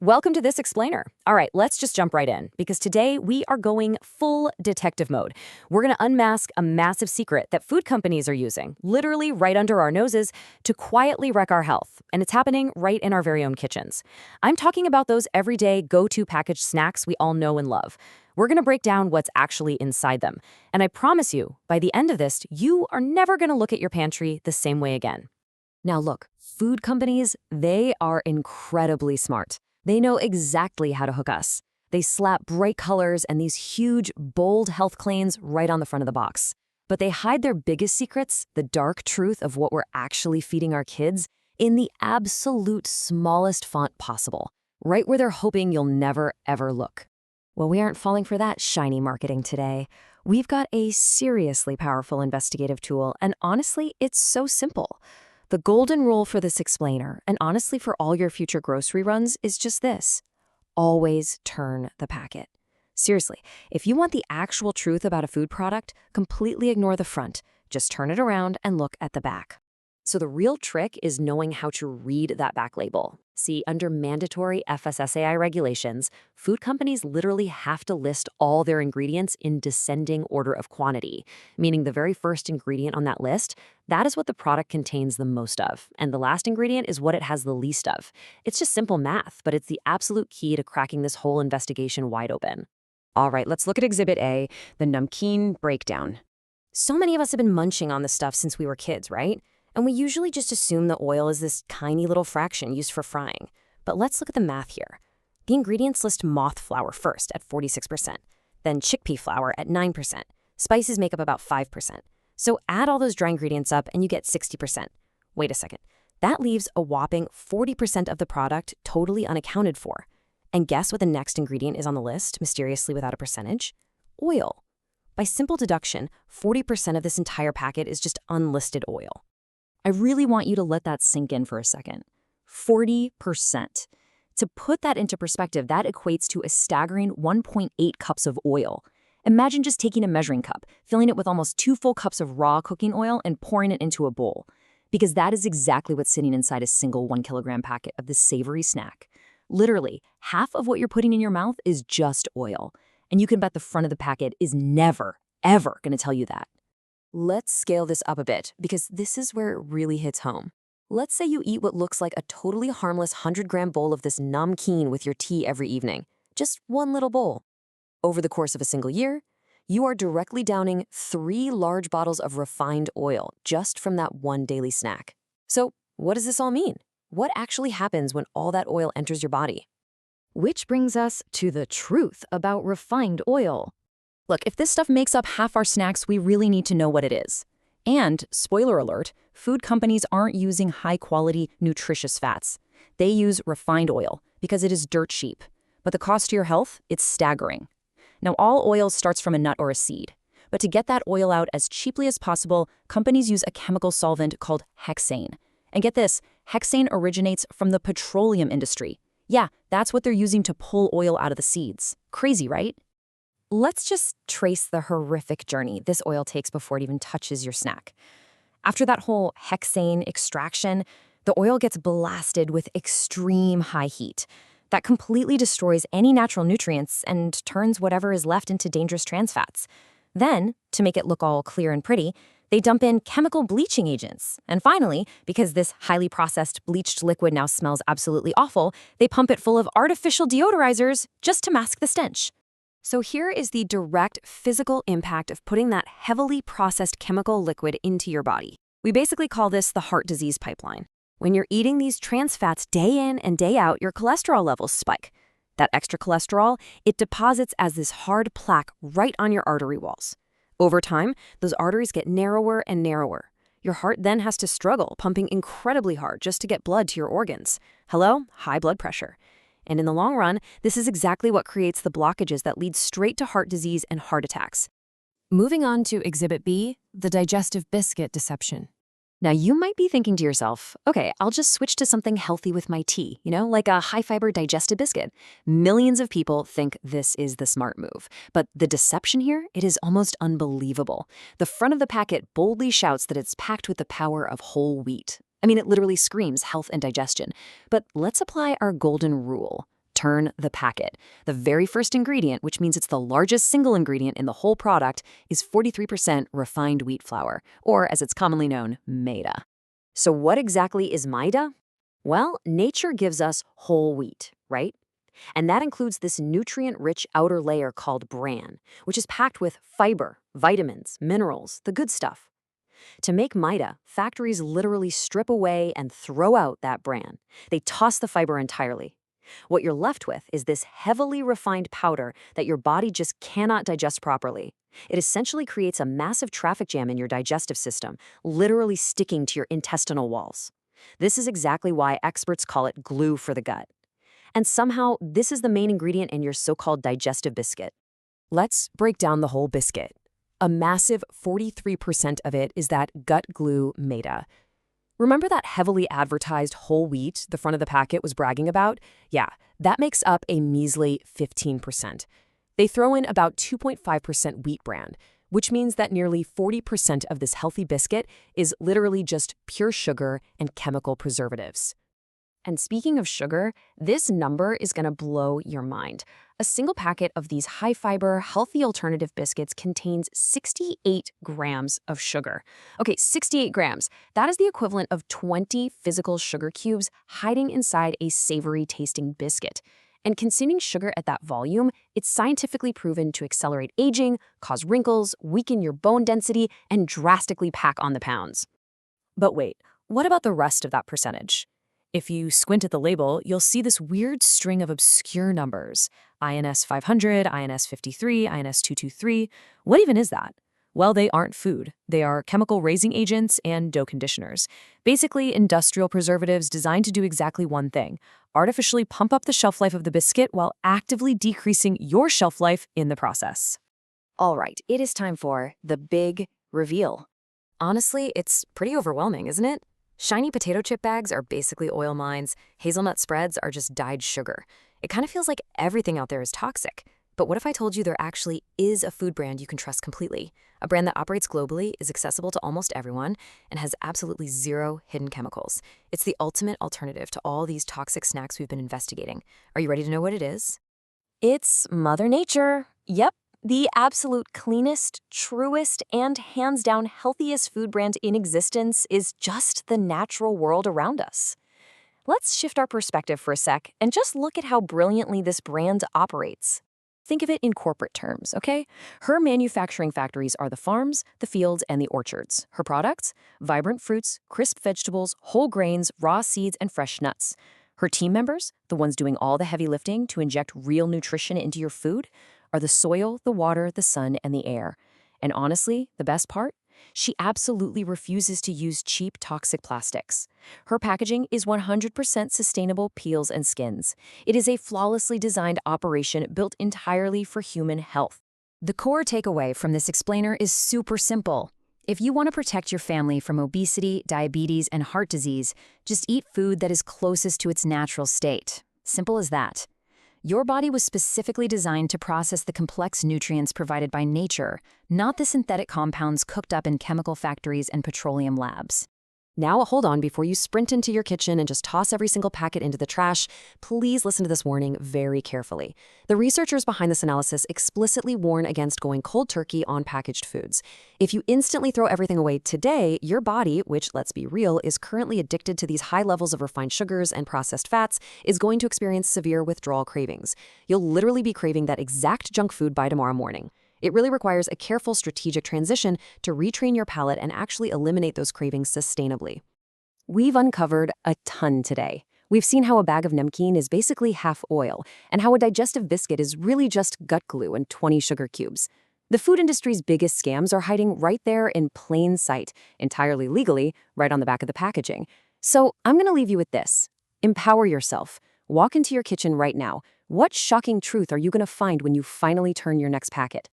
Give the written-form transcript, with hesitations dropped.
Welcome to This Explainer. All right, let's just jump right in because today we are going full detective mode. We're going to unmask a massive secret that food companies are using, literally right under our noses, to quietly wreck our health. And it's happening right in our very own kitchens. I'm talking about those everyday go-to packaged snacks we all know and love. We're going to break down what's actually inside them. And I promise you, by the end of this, you are never going to look at your pantry the same way again. Now look, food companies, they are incredibly smart. They know exactly how to hook us. They slap bright colors and these huge, bold health claims right on the front of the box. But they hide their biggest secrets, the dark truth of what we're actually feeding our kids, in the absolute smallest font possible, right where they're hoping you'll never, ever look. Well, we aren't falling for that shiny marketing today. We've got a seriously powerful investigative tool, and honestly, it's so simple. The golden rule for This Explainer, and honestly for all your future grocery runs, is just this. Always turn the packet. Seriously, if you want the actual truth about a food product, completely ignore the front. Just turn it around and look at the back. So the real trick is knowing how to read that back label. See, under mandatory FSSAI regulations, food companies literally have to list all their ingredients in descending order of quantity, meaning the very first ingredient on that list, that is what the product contains the most of, and the last ingredient is what it has the least of. It's just simple math, but it's the absolute key to cracking this whole investigation wide open. All right, let's look at Exhibit A, the Namkeen breakdown. So many of us have been munching on this stuff since we were kids, right? And we usually just assume the oil is this tiny little fraction used for frying. But let's look at the math here. The ingredients list moth flour first at 46%, then chickpea flour at 9%. Spices make up about 5%. So add all those dry ingredients up and you get 60%. Wait a second. That leaves a whopping 40% of the product totally unaccounted for. And guess what the next ingredient is on the list, mysteriously without a percentage? Oil. By simple deduction, 40% of this entire packet is just unlisted oil. I really want you to let that sink in for a second. 40%. To put that into perspective, that equates to a staggering 1.8 cups of oil. Imagine just taking a measuring cup, filling it with almost 2 full cups of raw cooking oil and pouring it into a bowl. Because that is exactly what's sitting inside a single 1 kilogram packet of this savory snack. Literally, half of what you're putting in your mouth is just oil. And you can bet the front of the packet is never, ever going to tell you that. Let's scale this up a bit, because this is where it really hits home. Let's say you eat what looks like a totally harmless 100-gram bowl of this namkeen with your tea every evening. Just one little bowl. Over the course of a single year, you are directly downing 3 large bottles of refined oil just from that one daily snack. So what does this all mean? What actually happens when all that oil enters your body? Which brings us to the truth about refined oil. Look, if this stuff makes up half our snacks, we really need to know what it is. And, spoiler alert, food companies aren't using high-quality, nutritious fats. They use refined oil because it is dirt cheap. But the cost to your health, it's staggering. Now, all oil starts from a nut or a seed. But to get that oil out as cheaply as possible, companies use a chemical solvent called hexane. And get this, hexane originates from the petroleum industry. Yeah, that's what they're using to pull oil out of the seeds. Crazy, right? Let's just trace the horrific journey this oil takes before it even touches your snack. After that whole hexane extraction, the oil gets blasted with extreme high heat. That completely destroys any natural nutrients and turns whatever is left into dangerous trans fats. Then, to make it look all clear and pretty, they dump in chemical bleaching agents. And finally, because this highly processed bleached liquid now smells absolutely awful, they pump it full of artificial deodorizers just to mask the stench. So here is the direct physical impact of putting that heavily processed chemical liquid into your body. We basically call this the heart disease pipeline. When you're eating these trans fats day in and day out, your cholesterol levels spike. That extra cholesterol, it deposits as this hard plaque right on your artery walls. Over time, those arteries get narrower and narrower. Your heart then has to struggle, pumping incredibly hard just to get blood to your organs. Hello? High blood pressure. And in the long run, this is exactly what creates the blockages that lead straight to heart disease and heart attacks. Moving on to Exhibit B, the digestive biscuit deception. Now, you might be thinking to yourself, okay, I'll just switch to something healthy with my tea, like a high-fiber digestive biscuit. Millions of people think this is the smart move. But the deception here, it is almost unbelievable. The front of the packet boldly shouts that it's packed with the power of whole wheat. I mean, it literally screams health and digestion. But let's apply our golden rule. Turn the packet. The very first ingredient, which means it's the largest single ingredient in the whole product, is 43% refined wheat flour, or as it's commonly known, Maida. So what exactly is Maida? Well, nature gives us whole wheat, right? And that includes this nutrient-rich outer layer called bran, which is packed with fiber, vitamins, minerals, the good stuff. To make Maida, factories literally strip away and throw out that bran. They toss the fiber entirely. What you're left with is this heavily refined powder that your body just cannot digest properly. It essentially creates a massive traffic jam in your digestive system, literally sticking to your intestinal walls. This is exactly why experts call it glue for the gut. And somehow, this is the main ingredient in your so-called digestive biscuit. Let's break down the whole biscuit. A massive 43% of it is that gut glue Maida. Remember that heavily advertised whole wheat the front of the packet was bragging about? Yeah, that makes up a measly 15%. They throw in about 2.5% wheat bran, which means that nearly 40% of this healthy biscuit is literally just pure sugar and chemical preservatives. And speaking of sugar, this number is going to blow your mind. A single packet of these high-fiber, healthy alternative biscuits contains 68 grams of sugar. Okay, 68 grams. That is the equivalent of 20 physical sugar cubes hiding inside a savory-tasting biscuit. And consuming sugar at that volume, it's scientifically proven to accelerate aging, cause wrinkles, weaken your bone density, and drastically pack on the pounds. But wait, what about the rest of that percentage? If you squint at the label, you'll see this weird string of obscure numbers. INS 500, INS 53, INS 223. What even is that? Well, they aren't food. They are chemical raising agents and dough conditioners. Basically, industrial preservatives designed to do exactly one thing: artificially pump up the shelf life of the biscuit while actively decreasing your shelf life in the process. All right, it is time for the big reveal. Honestly, it's pretty overwhelming, isn't it? Shiny potato chip bags are basically oil mines. Hazelnut spreads are just dyed sugar. It kind of feels like everything out there is toxic. But what if I told you there actually is a food brand you can trust completely? A brand that operates globally, is accessible to almost everyone, and has absolutely zero hidden chemicals. It's the ultimate alternative to all these toxic snacks we've been investigating. Are you ready to know what it is? It's Mother Nature. Yep. The absolute cleanest, truest, and hands-down healthiest food brand in existence is just the natural world around us. Let's shift our perspective for a sec and just look at how brilliantly this brand operates. Think of it in corporate terms, okay? Her manufacturing factories are the farms, the fields, and the orchards. Her products? Vibrant fruits, crisp vegetables, whole grains, raw seeds, and fresh nuts. Her team members, the ones doing all the heavy lifting to inject real nutrition into your food, are the soil, the water, the sun, and the air. And honestly, the best part? She absolutely refuses to use cheap, toxic plastics. Her packaging is 100% sustainable peels and skins. It is a flawlessly designed operation built entirely for human health. The core takeaway from this explainer is super simple. If you want to protect your family from obesity, diabetes, and heart disease, just eat food that is closest to its natural state. Simple as that. Your body was specifically designed to process the complex nutrients provided by nature, not the synthetic compounds cooked up in chemical factories and petroleum labs. Now, hold on before you sprint into your kitchen and just toss every single packet into the trash. Please listen to this warning very carefully. The researchers behind this analysis explicitly warn against going cold turkey on packaged foods. If you instantly throw everything away today, your body, which, let's be real, is currently addicted to these high levels of refined sugars and processed fats, is going to experience severe withdrawal cravings. You'll literally be craving that exact junk food by tomorrow morning. It really requires a careful strategic transition to retrain your palate and actually eliminate those cravings sustainably. We've uncovered a ton today. We've seen how a bag of Namkeen is basically half oil, and how a digestive biscuit is really just gut glue and 20 sugar cubes. The food industry's biggest scams are hiding right there in plain sight, entirely legally, right on the back of the packaging. So I'm going to leave you with this. Empower yourself. Walk into your kitchen right now. What shocking truth are you going to find when you finally turn your next packet?